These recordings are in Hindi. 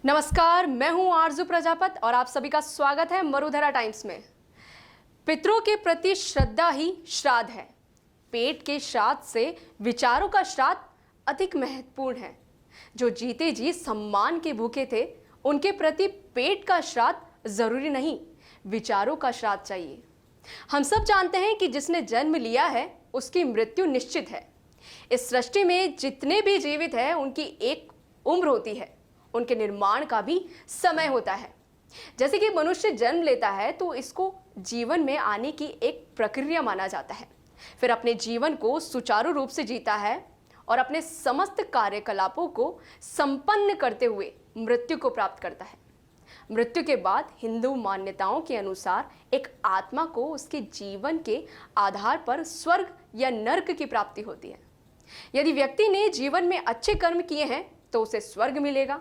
नमस्कार, मैं हूं आरजू प्रजापत और आप सभी का स्वागत है मरुधरा टाइम्स में। पितरों के प्रति श्रद्धा ही श्राद्ध है। पेट के श्राद्ध से विचारों का श्राद्ध अधिक महत्वपूर्ण है। जो जीते जी सम्मान के भूखे थे, उनके प्रति पेट का श्राद्ध जरूरी नहीं, विचारों का श्राद्ध चाहिए। हम सब जानते हैं कि जिसने जन्म लिया है उसकी मृत्यु निश्चित है। इस सृष्टि में जितने भी जीवित हैं उनकी एक उम्र होती है, उनके निर्माण का भी समय होता है। जैसे कि मनुष्य जन्म लेता है तो इसको जीवन में आने की एक प्रक्रिया माना जाता है, फिर अपने जीवन को सुचारू रूप से जीता है और अपने समस्त कार्यकलापों को संपन्न करते हुए मृत्यु को प्राप्त करता है। मृत्यु के बाद हिंदू मान्यताओं के अनुसार एक आत्मा को उसके जीवन के आधार पर स्वर्ग या नर्क की प्राप्ति होती है। यदि व्यक्ति ने जीवन में अच्छे कर्म किए हैं तो उसे स्वर्ग मिलेगा,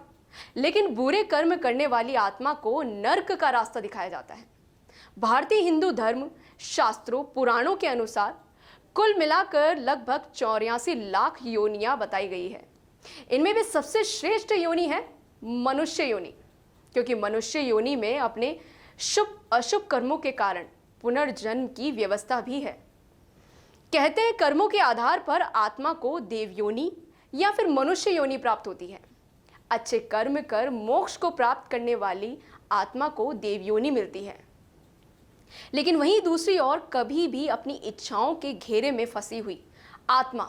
लेकिन बुरे कर्म करने वाली आत्मा को नर्क का रास्ता दिखाया जाता है। भारतीय हिंदू धर्म शास्त्रों पुराणों के अनुसार कुल मिलाकर लगभग 84 लाख योनियां बताई गई है। इनमें भी सबसे श्रेष्ठ योनि है मनुष्य योनि, क्योंकि मनुष्य योनि में अपने शुभ अशुभ कर्मों के कारण पुनर्जन्म की व्यवस्था भी है। कहते हैं कर्मों के आधार पर आत्मा को देव योनि या फिर मनुष्य योनि प्राप्त होती है। अच्छे कर्म कर मोक्ष को प्राप्त करने वाली आत्मा को देव योनि मिलती है। लेकिन वहीं दूसरी ओर कभी भी अपनी इच्छाओं के घेरे में फंसी हुई आत्मा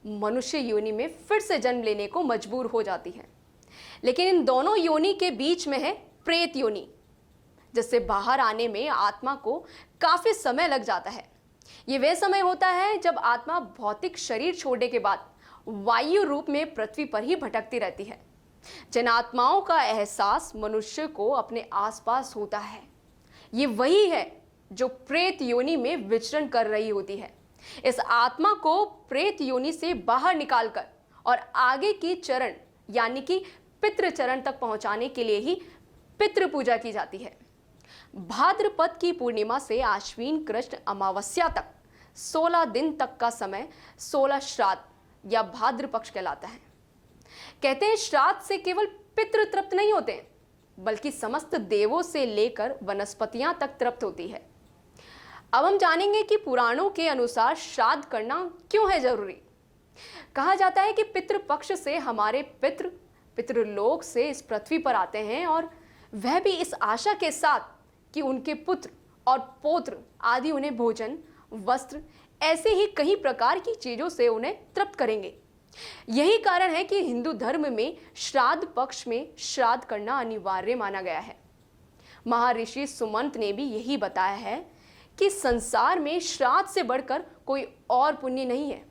मनुष्य योनि में फिर से जन्म लेने को मजबूर हो जाती है। लेकिन इन दोनों योनि के बीच में है प्रेत योनि, जिससे बाहर आने में आत्मा को काफी समय लग जाता है। ये वह समय होता है जब आत्मा भौतिक शरीर छोड़ने के बाद वायु रूप में पृथ्वी पर ही भटकती रहती है। जिन आत्माओं का एहसास मनुष्य को अपने आसपास होता है, ये वही है जो प्रेत योनि में विचरण कर रही होती है। इस आत्मा को प्रेत योनि से बाहर निकालकर और आगे की चरण यानी कि पितृ चरण तक पहुंचाने के लिए ही पितृ पूजा की जाती है। भाद्रपद की पूर्णिमा से आश्विन कृष्ण अमावस्या तक 16 दिन तक का समय 16 श्राद्ध या भाद्र पक्ष कहलाता है। कहते हैं श्राद्ध से केवल पितृ तृप्त नहीं होते, बल्कि समस्त देवों से लेकर वनस्पतियां तक तृप्त होती है। अब हम जानेंगे कि पुराणों के अनुसार श्राद्ध करना क्यों है जरूरी। कहा जाता है कि पितृ पक्ष से हमारे पितृलोक से इस पृथ्वी पर आते हैं, और वह भी इस आशा के साथ कि उनके पुत्र और पौत्र आदि उन्हें भोजन, वस्त्र, ऐसे ही कई प्रकार की चीजों से उन्हें तृप्त करेंगे। यही कारण है कि हिंदू धर्म में श्राद्ध पक्ष में श्राद्ध करना अनिवार्य माना गया है। महर्षि सुमंत ने भी यही बताया है कि संसार में श्राद्ध से बढ़कर कोई और पुण्य नहीं है।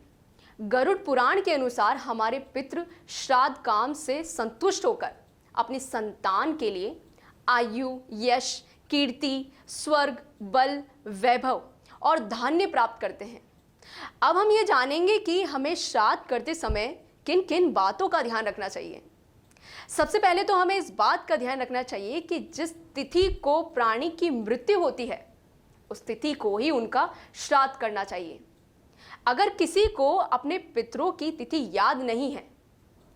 गरुड़ पुराण के अनुसार हमारे पितृ श्राद्ध काम से संतुष्ट होकर अपनी संतान के लिए आयु, यश, कीर्ति, स्वर्ग, बल, वैभव और धान्य प्राप्त करते हैं। अब हम ये जानेंगे कि हमें श्राद्ध करते समय किन किन बातों का ध्यान रखना चाहिए। सबसे पहले तो हमें इस बात का ध्यान रखना चाहिए कि जिस तिथि को प्राणी की मृत्यु होती है, उस तिथि को ही उनका श्राद्ध करना चाहिए। अगर किसी को अपने पितरों की तिथि याद नहीं है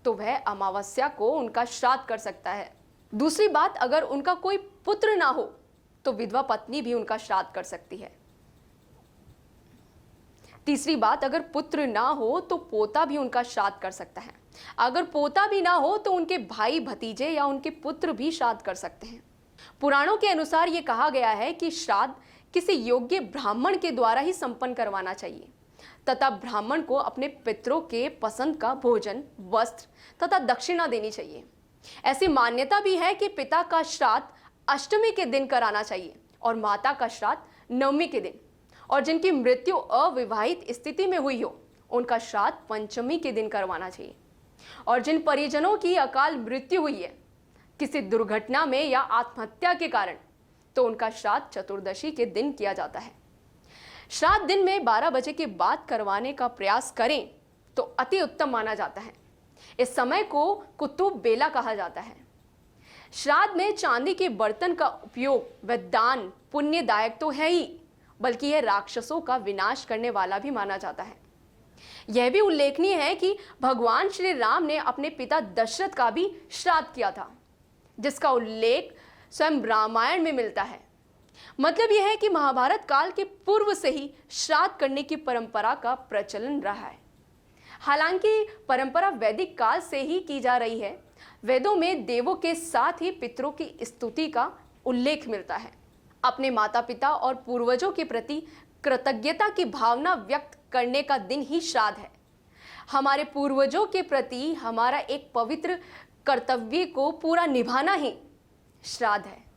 तो वह अमावस्या को उनका श्राद्ध कर सकता है। दूसरी बात, अगर उनका कोई पुत्र ना हो तो विधवा पत्नी भी उनका श्राद्ध कर सकती है। तीसरी बात, अगर पुत्र ना हो तो पोता भी उनका श्राद्ध कर सकता है। अगर पोता भी ना हो तो उनके भाई, भतीजे या उनके पुत्र भी श्राद्ध कर सकते हैं। पुराणों के अनुसार ये कहा गया है कि श्राद्ध किसी योग्य ब्राह्मण के द्वारा ही संपन्न करवाना चाहिए तथा ब्राह्मण को अपने पितरों के पसंद का भोजन, वस्त्र तथा दक्षिणा देनी चाहिए। ऐसी मान्यता भी है कि पिता का श्राद्ध अष्टमी के दिन कराना चाहिए और माता का श्राद्ध नवमी के दिन, और जिनकी मृत्यु अविवाहित स्थिति में हुई हो उनका श्राद्ध पंचमी के दिन करवाना चाहिए। और जिन परिजनों की अकाल मृत्यु हुई है किसी दुर्घटना में या आत्महत्या के कारण, तो उनका श्राद्ध चतुर्दशी के दिन किया जाता है। श्राद्ध दिन में 12 बजे के बाद करवाने का प्रयास करें तो अति उत्तम माना जाता है। इस समय को कुतुब बेला कहा जाता है। श्राद्ध में चांदी के बर्तन का उपयोग व दान पुण्यदायक तो है ही, बल्कि यह राक्षसों का विनाश करने वाला भी माना जाता है। यह भी उल्लेखनीय है कि भगवान श्री राम ने अपने पिता दशरथ का भी श्राद्ध किया था, जिसका उल्लेख स्वयं रामायण में मिलता है। मतलब यह है कि महाभारत काल के पूर्व से ही श्राद्ध करने की परंपरा का प्रचलन रहा है। हालांकि परंपरा वैदिक काल से ही की जा रही है। वेदों में देवों के साथ ही पितरों की स्तुति का उल्लेख मिलता है। अपने माता पिता और पूर्वजों के प्रति कृतज्ञता की भावना व्यक्त करने का दिन ही श्राद्ध है। हमारे पूर्वजों के प्रति हमारा एक पवित्र कर्तव्य को पूरा निभाना ही श्राद्ध है।